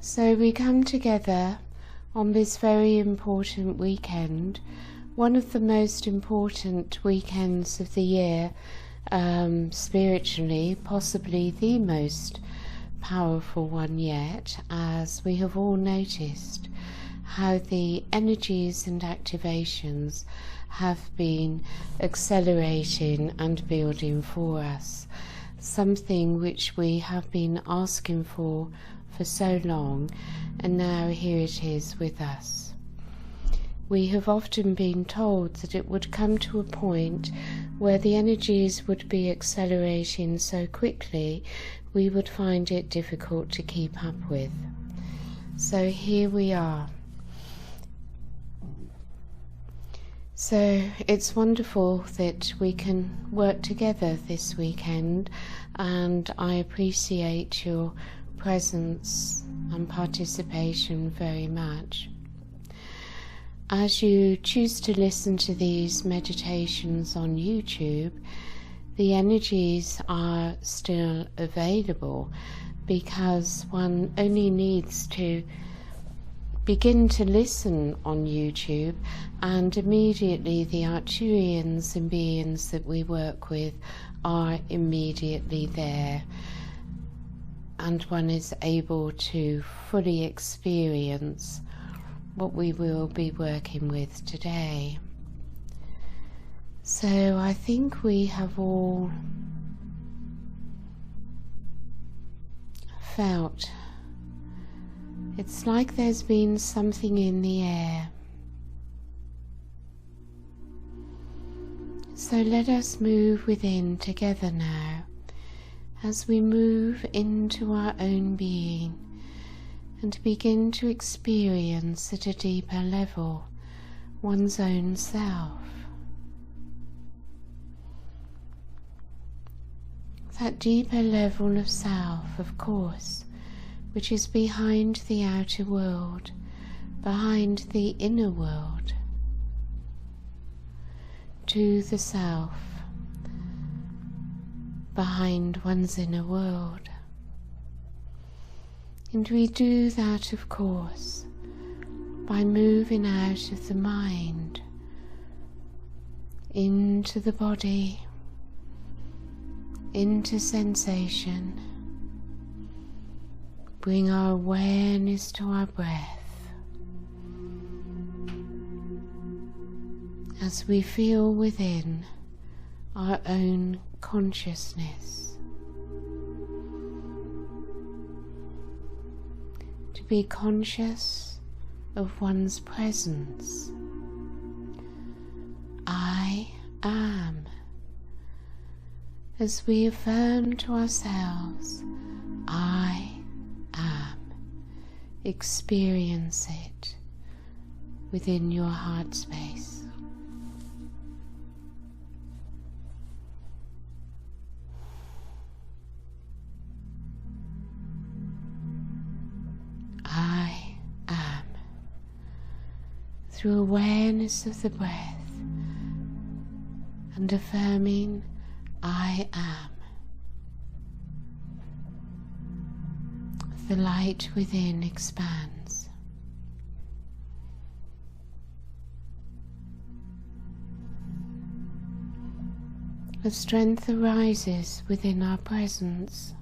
So we come together on this very important weekend, one of the most important weekends of the year, spiritually, possibly the most powerful one yet, as we have all noticed how the energies and activations have been accelerating and building for us, something which we have been asking for so long, and now here it is with us. We have often been told that it would come to a point where the energies would be accelerating so quickly we would find it difficult to keep up with. So here we are. So it's wonderful that we can work together this weekend, and I appreciate your presence and participation very much. As you choose to listen to these meditations on YouTube, the energies are still available, because one only needs to begin to listen on YouTube and immediately the Arcturians and beings that we work with are immediately there, and one is able to fully experience what we will be working with today. So I think we have all felt it's like there's been something in the air. So let us move within together now, as we move into our own being and begin to experience at a deeper level one's own self. That deeper level of self, of course, which is behind the outer world, behind the inner world, to the self, behind one's inner world. And we do that, of course, by moving out of the mind into the body, into sensation. Bring our awareness to our breath as we feel within our own consciousness. To be conscious of one's presence. I am. As we affirm to ourselves, I am. Experience it within your heart space. I am. Through awareness of the breath and affirming I am, the light within expands. A strength arises within our presence,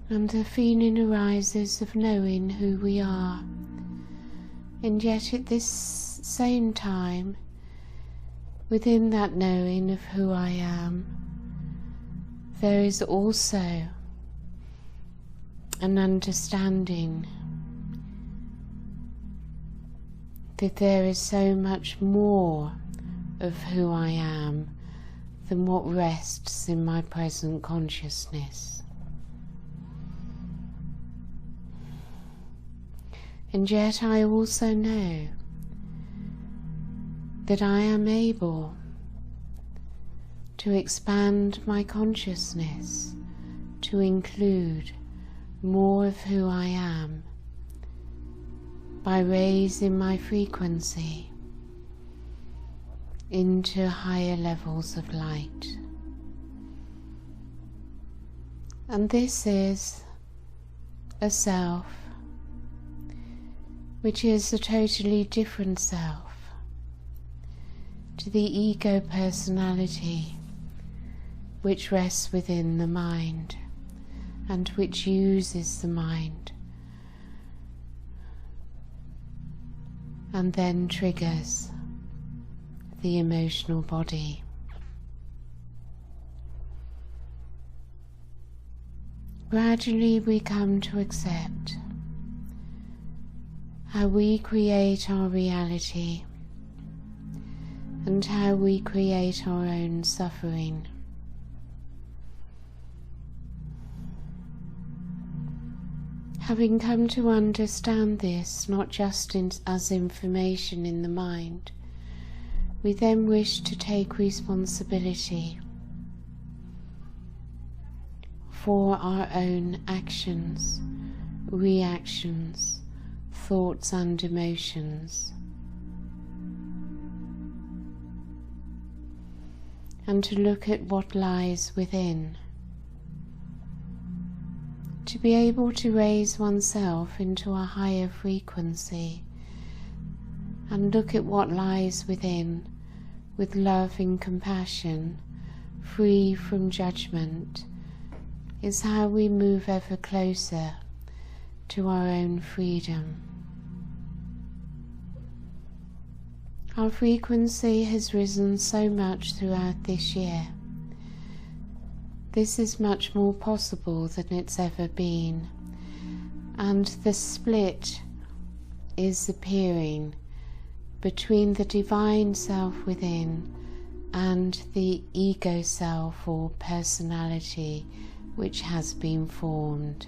and a feeling arises of knowing who we are, and yet at this same time, within that knowing of who I am, there is also an understanding that there is so much more of who I am than what rests in my present consciousness. And yet I also know that I am able to expand my consciousness to include more of who I am by raising my frequency into higher levels of light. And this is a self which is a totally different self to the ego personality which rests within the mind and which uses the mind and then triggers the emotional body. Gradually we come to accept how we create our reality and how we create our own suffering. Having come to understand this not just as information in the mind, we then wish to take responsibility for our own actions, reactions, thoughts and emotions, and to look at what lies within, to be able to raise oneself into a higher frequency and look at what lies within with love and compassion, free from judgment, is how we move ever closer to our own freedom. Our frequency has risen so much throughout this year. This is much more possible than it's ever been, and the split is appearing between the divine self within and the ego self or personality which has been formed.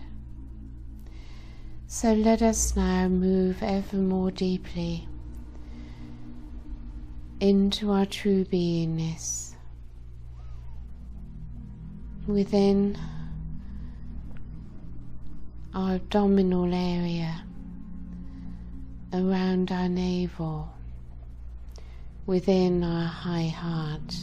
So let us now move ever more deeply into our true beingness, within our abdominal area, around our navel, within our high heart.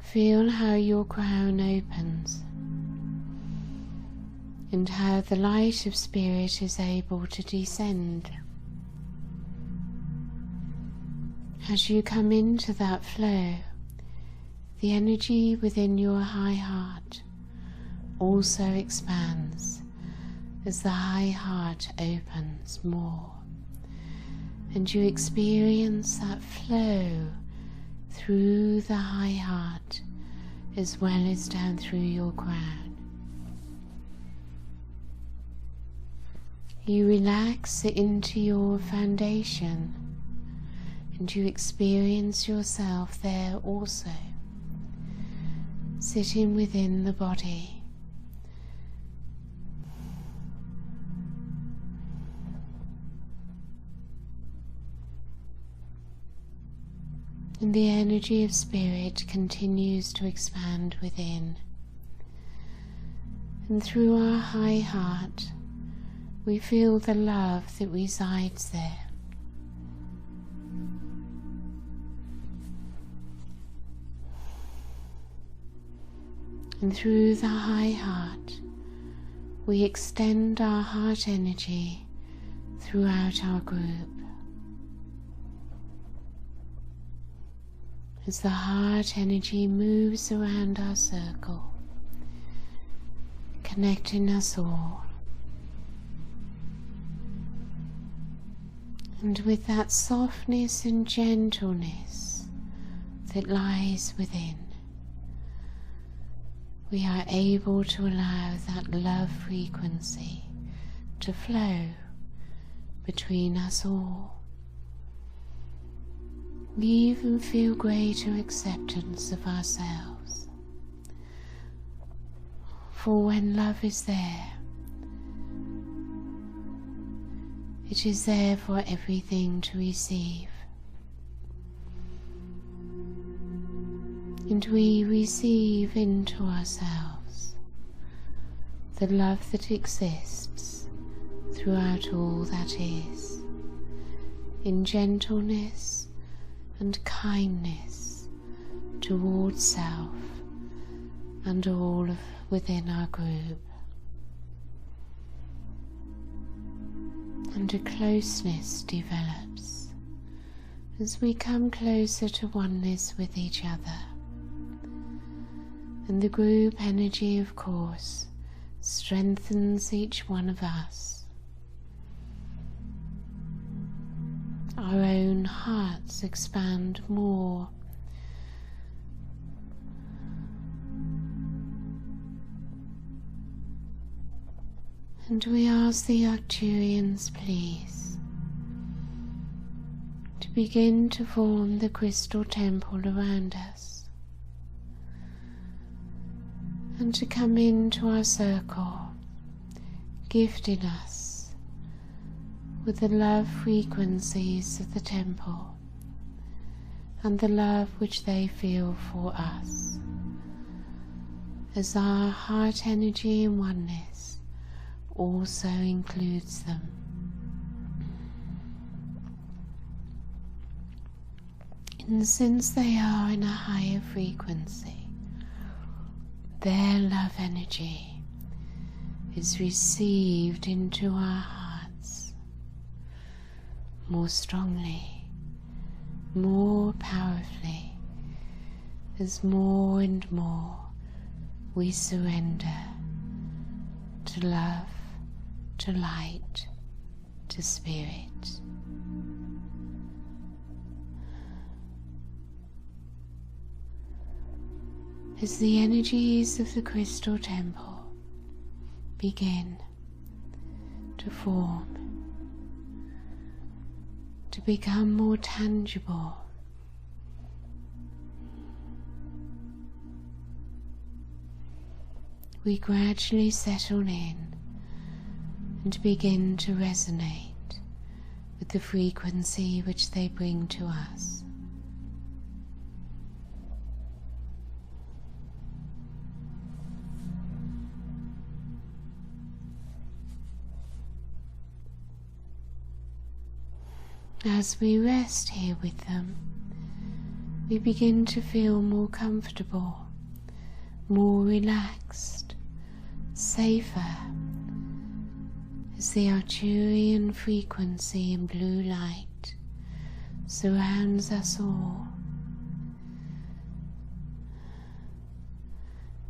Feel how your crown opens and how the light of Spirit is able to descend. As you come into that flow, the energy within your high heart also expands as the high heart opens more, and you experience that flow through the high heart as well as down through your crown. You relax into your foundation and you experience yourself there also, sitting within the body. And the energy of Spirit continues to expand within. And through our high heart, we feel the love that resides there. And through the high heart, we extend our heart energy throughout our group. As the heart energy moves around our circle, connecting us all. And with that softness and gentleness that lies within, we are able to allow that love frequency to flow between us all. We even feel greater acceptance of ourselves. For when love is there, it is there for everything to receive. And we receive into ourselves the love that exists throughout all that is, in gentleness and kindness towards self and all within our group. And a closeness develops as we come closer to oneness with each other. And the group energy, of course, strengthens each one of us. Our own hearts expand more. And we ask the Arcturians, please, to begin to form the crystal temple around us, and to come into our circle, gifting us with the love frequencies of the temple and the love which they feel for us, as our heart energy in oneness also includes them. And since they are in a higher frequency, their love energy is received into our hearts more strongly, more powerfully, as more and more we surrender to love, to light, to spirit. As the energies of the crystal temple begin to form, to become more tangible, we gradually settle in and begin to resonate with the frequency which they bring to us. As we rest here with them, we begin to feel more comfortable, more relaxed, safer, as the Arcturian frequency in blue light surrounds us all.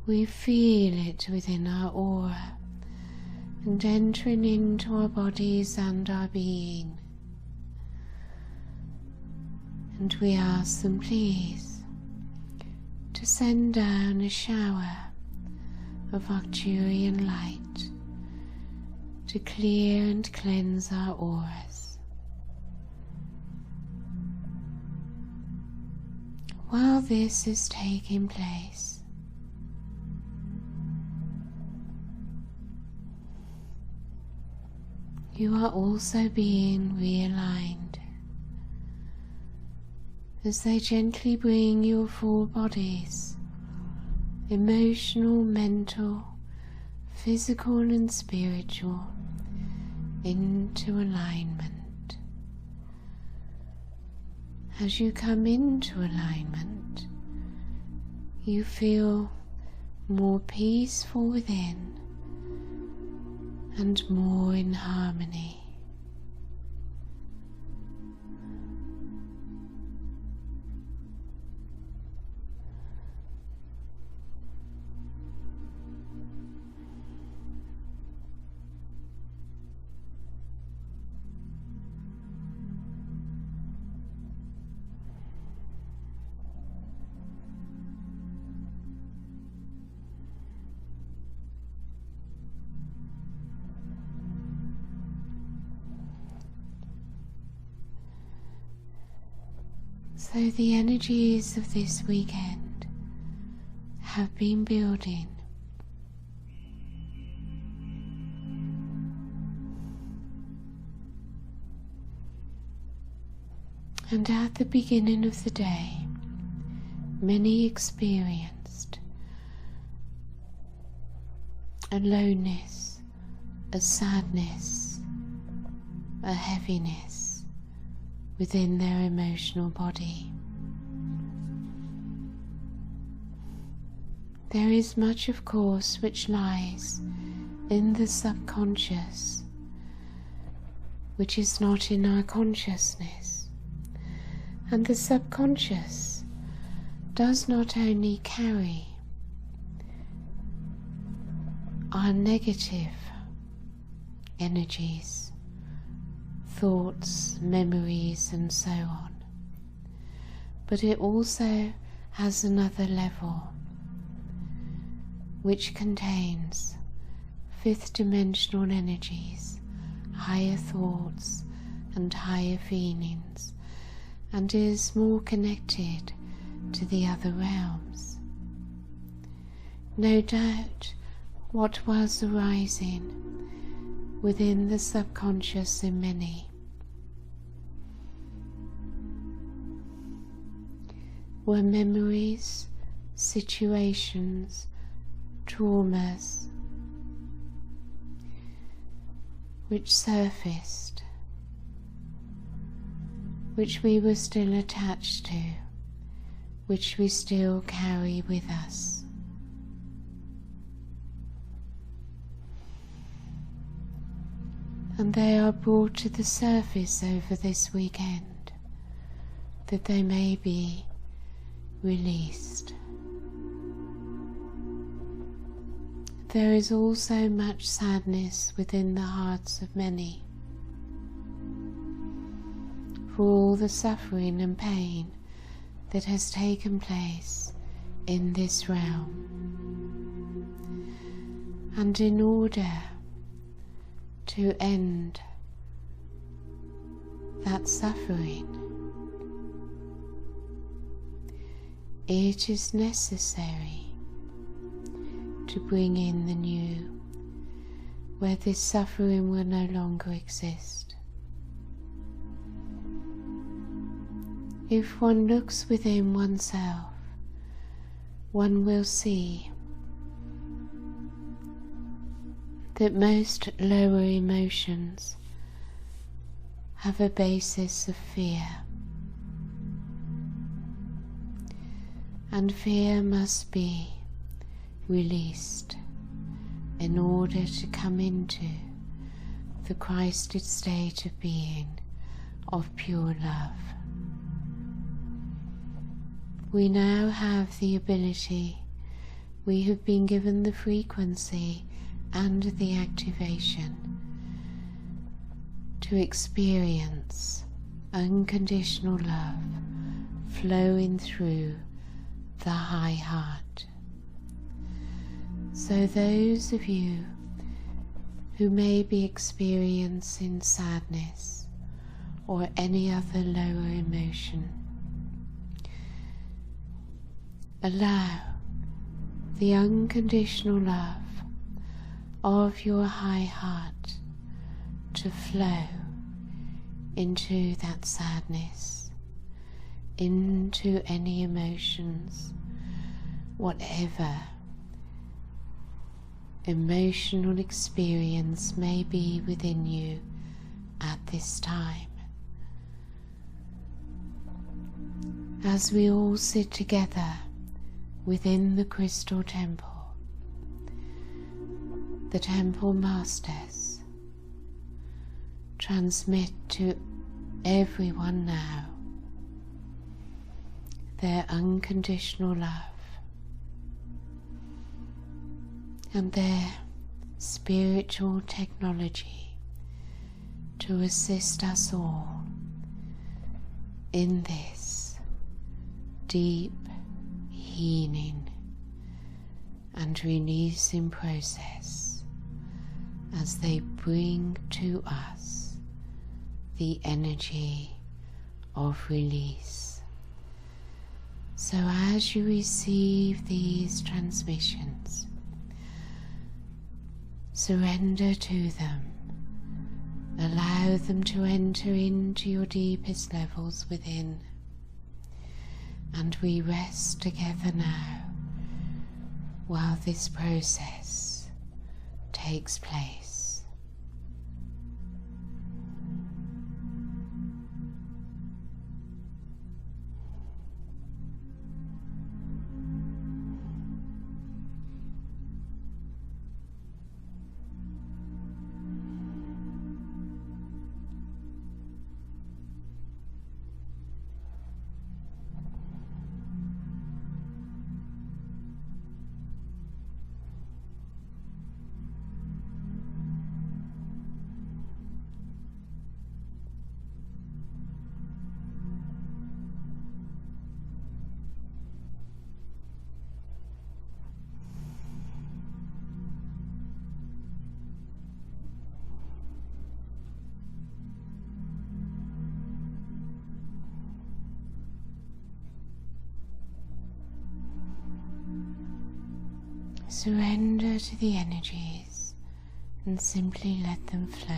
We feel it within our aura and entering into our bodies and our being. And we ask them, please, to send down a shower of Arcturian light to clear and cleanse our auras. While this is taking place, you are also being realigned as they gently bring your four bodies, emotional, mental, physical and spiritual, into alignment. As you come into alignment, you feel more peaceful within and more in harmony. So the energies of this weekend have been building. And at the beginning of the day, many experienced a lowness, a sadness, a heaviness within their emotional body. There is much, of course, which lies in the subconscious, which is not in our consciousness. And the subconscious does not only carry our negative energies, thoughts, memories, and so on, but it also has another level which contains fifth dimensional energies, higher thoughts and higher feelings, and is more connected to the other realms. No doubt what was arising within the subconscious in many were memories, situations, traumas which surfaced, which we were still attached to, which we still carry with us. And they are brought to the surface over this weekend, that they may be released. There is also much sadness within the hearts of many for all the suffering and pain that has taken place in this realm. And in order to end that suffering, it is necessary to bring in the new, where this suffering will no longer exist. If one looks within oneself, one will see that most lower emotions have a basis of fear, and fear must be released in order to come into the Christed state of being, of pure love. We now have the ability, we have been given the frequency and the activation to experience unconditional love flowing through the high heart. So those of you who may be experiencing sadness or any other lower emotion, allow the unconditional love of your high heart to flow into that sadness, into any emotions, whatever emotional experience may be within you at this time. As we all sit together within the crystal temple, the temple masters transmit to everyone now their unconditional love and their spiritual technology to assist us all in this deep healing and releasing process as they bring to us the energy of release. So as you receive these transmissions, surrender to them, allow them to enter into your deepest levels within, and we rest together now while this process takes place. Surrender to the energies and simply let them flow.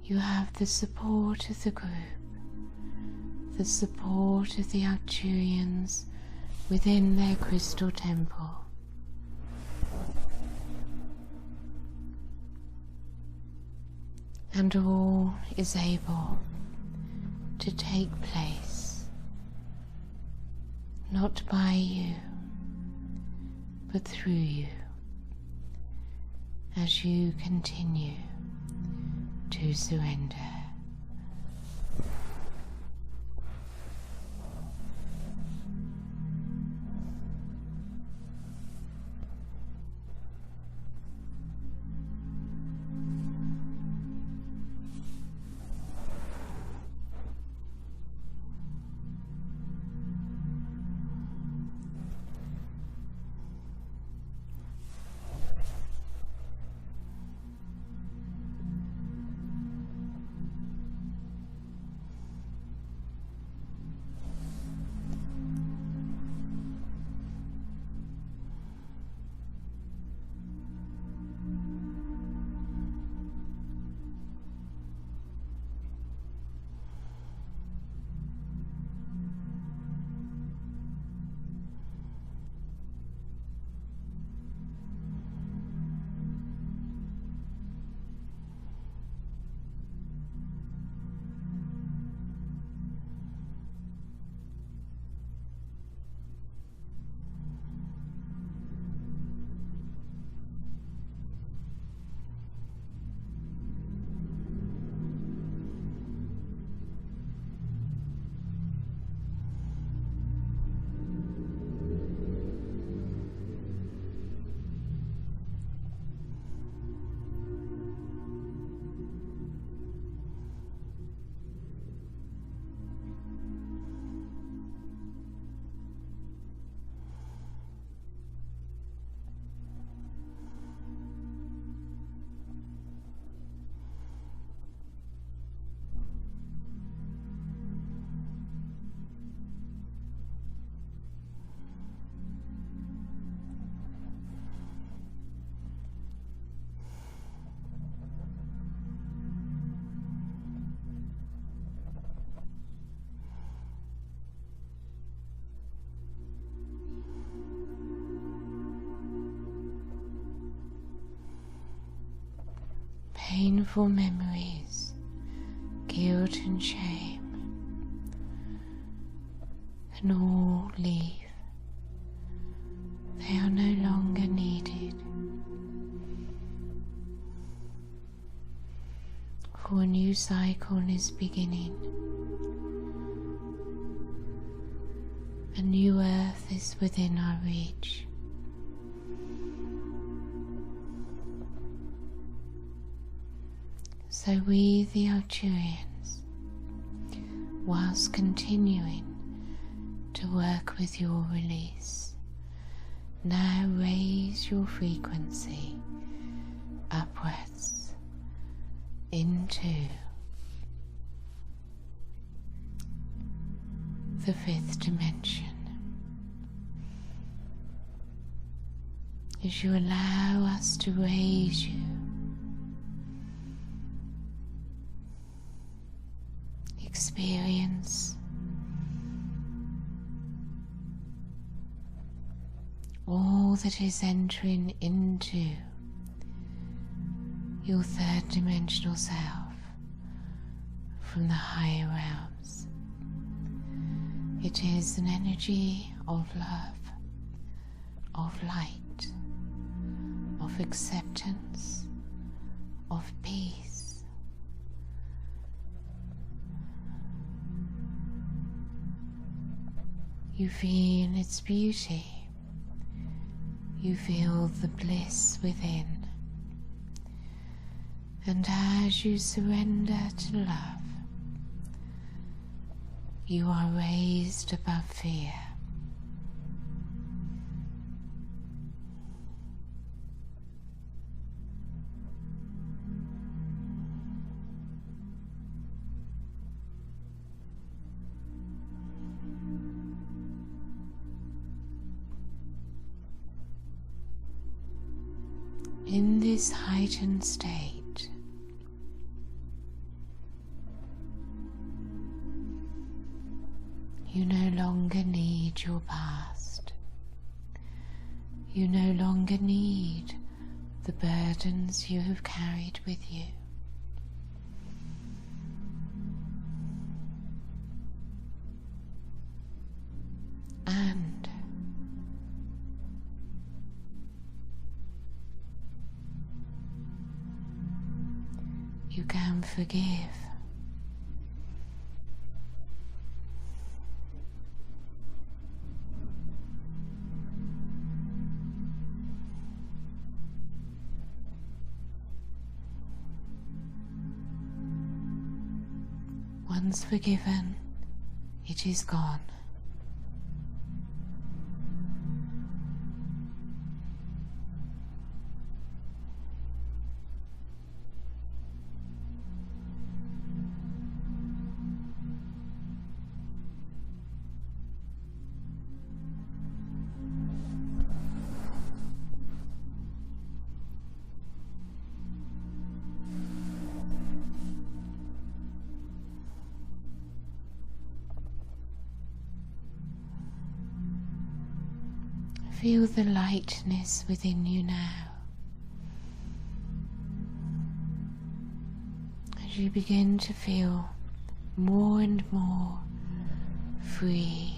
You have the support of the group, the support of the Arcturians within their crystal temple. And all is able to take place, not by you, but through you, as you continue to surrender. Painful memories, guilt and shame can all leave. They are no longer needed, for a new cycle is beginning. A new earth is within our reach. So we, the Arcturians, whilst continuing to work with your release, now raise your frequency upwards into the 5th dimension. As you allow us to raise you, experience all that is entering into your 3rd dimensional self from the higher realms. It is an energy of love, of light, of acceptance, of peace. You feel its beauty, you feel the bliss within, and as you surrender to love, you are raised above fear. In this heightened state, you no longer need your past. You no longer need the burdens you have carried with you. And you can forgive. Once forgiven, it is gone. Feel the lightness within you now as you begin to feel more and more free.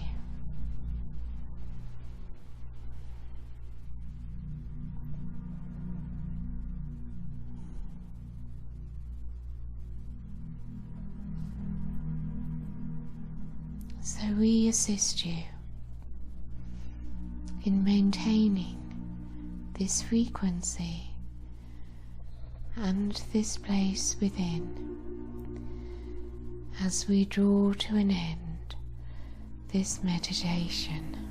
So we assist you in maintaining this frequency and this place within as we draw to an end this meditation.